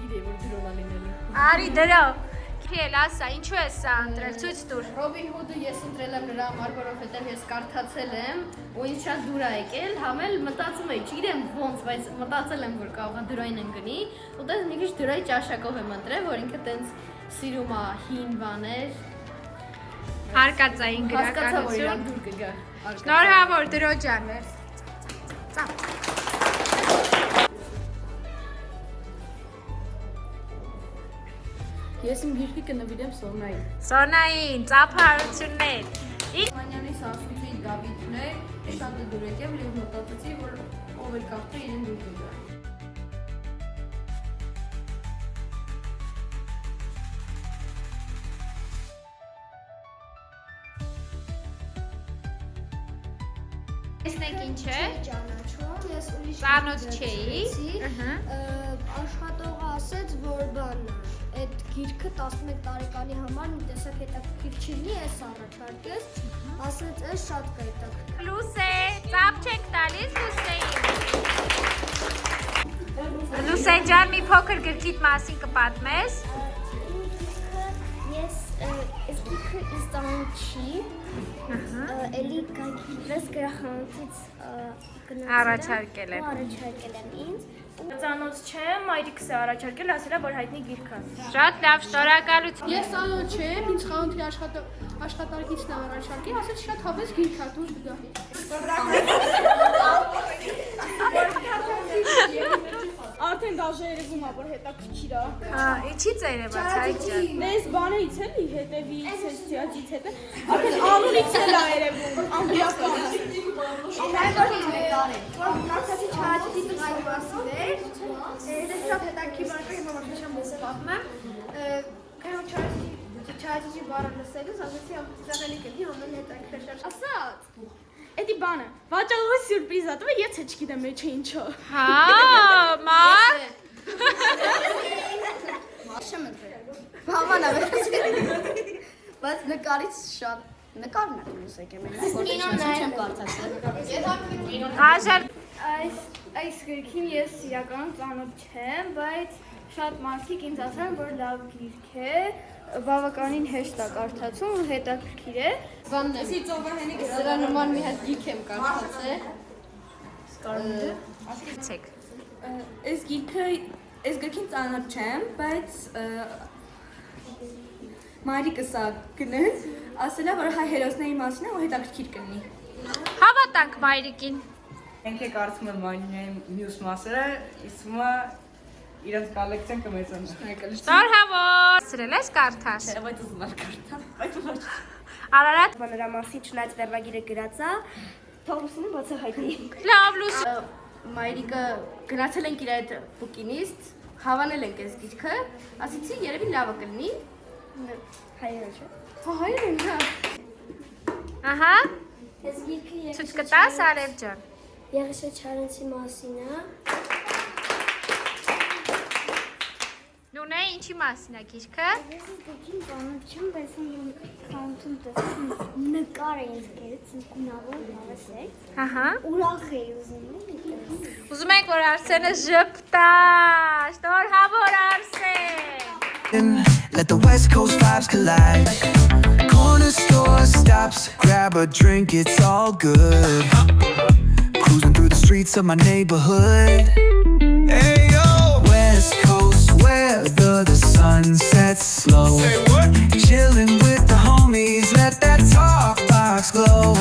չգիտեի որ դրոնա լինելու։ Արի դրո։ Քիել ասա, ինչու է սա ընտրել, ցույց տուր։ Ռոբին Հուդը ես ընտրել եմ նրա համար, որովհետև ես կարդացել եմ ու ինձ շատ դուր է եկել, համ էլ մտածում էի, չգիտեմ ոնց, բայց մտածել եմ որ կարող է դրային ընկնի, ու դες մի քիչ դրայի ճաշակով եմ ընտրել, որ ինքը տենց սիրում է հին բաներ։ Հարկածային Հասկացա որ իրան գրականություն։ դուր կգա։ Շնորհավոր դրո ջան, մեր։ Ես իմ գիրքի կնվիրեմ Սոնային։ Սոնային, ծափարություններ։ Մանյանի Սասունցի Դավիթն է, շատ դուր եկել եւ մտածեցի որ ով էլ կարծի իրեն դուր կգա։ Տեսնեք ինչ է։ Ճանաչում, ես ուրիշ Ծանոթ չէի։ Աշխատողը ասեց, որ բան այդ գիրքը 11 տարեկանի համար մի տեսակ հետաքրքիր չի լինի, ես առաջարկես, ասեց էս շատ կհետաքրքիր։ Լուսե, ծափ չենք տալիս Լուսեին։ Լուսե ջան, մի փոքր գրքիդ մասին կպատմես։ Ես գիրքը ինձ ծանոթ չի, էլի գիրքս գրախանութից Առաջարկել եմ։ Առաջարկել եմ ինձ։ Ծանոթ չեմ, մայրիկս է առաջարկել, ասել է որ հայտնի գիրք է։ Շատ լավ, շնորհակալություն։ Ես ծանոթ չեմ, ինձ խանութի աշխատարկիչն է առաջարկել, ասեց շատ հավես գիրք է, դուր կգա։ Արդեն դաժե երևում է, որ հետաքրքիր է։ Ինչի՞ց է երևաց հայ ջան։ Դες բանից էլի, հետևից, հեստիաջից հետը։ Արդեն անունից էլ է երևում, անգլիական։ Կարծացի չարաչի տղայի մասին էր, ես շատ հետաքրքիր բան կա, հիմա մարդաշան մոս պատմեմ, կայով չարաչի բառը լսելուց, ասեցի ամենի կլի ամեն հետաքրքիր շատ ասած։ Էդի բանը, վաճառողը սյուրպրիզ ա տվել, ես էլ չգիտեմ մեջը ինչով։ Հա, մար։ Չեմ ընտրել։ Բամանա վերցրել։ Բայց նկարից շատ նկարն է դուրս եկել, մենք չեմ կարծացել։ Հաջար Այս գրքին ես իրականում ծանոթ չեմ, բայց շատ մարդիկ ինձ ասան, որ լավ գիրք է, բավականին հեշտ է կարդացում ու հետաքրքիր է։ Բանն է։ Սրա նման մի հատ գիրք եմ կարդացել։ ցեք։ Այս գրքին ծանոթ չեմ, բայց մայրիկս է գնել, ասել է, որ հայ հերոսների մասին է ու հետաքրքիր կլինի։ Հավատանք մայրիկին։ Ենք է կարծում եմ Մանյանի մյուս մասերը, իսկ հիմա իրենց կոլեկցիան կմեծանա։ Շնորհավոր։ Սրել ես կարդաս։ Բայց ուզում եմ կարդամ, բայց ոչ։ Արարատ։ Նրա մասին չնայած վերնագիրը գրած է, թող լուսինը բացը հայտնի։ Լավ լուս։ Մայրիկը գնացել ենք իր այդ բուկինիստ, հավանել ենք այս գիրքը, ասեցի երևի լավը կլինի։ Հայերը չէ։ Հա հայր են, հա։ Ահա։ Ես գիրքը Ցույց կտաս Արև ջան։ Եղիշե Չարենցի մասին է։ Նունե ինչի մասին է գիրքը։ Ես դեպքին ծանոթ չեմ, բայց խանութում տեսնում նկար է ինձ կերից, ինձ գունավոր լավս է։ Ահա։ Ուրախ էի ուզում Ուզում ենք որ Արսենը ժպտա։ Շնորհավոր Արսեն։ Let the West Coast vibes collide. Corner store stops, grab a drink, it's all good. Cruising through the streets of my neighborhood. Hey yo, West Coast weather, the sun sets slow. Say what? Chilling with the homies, let that talk box glow.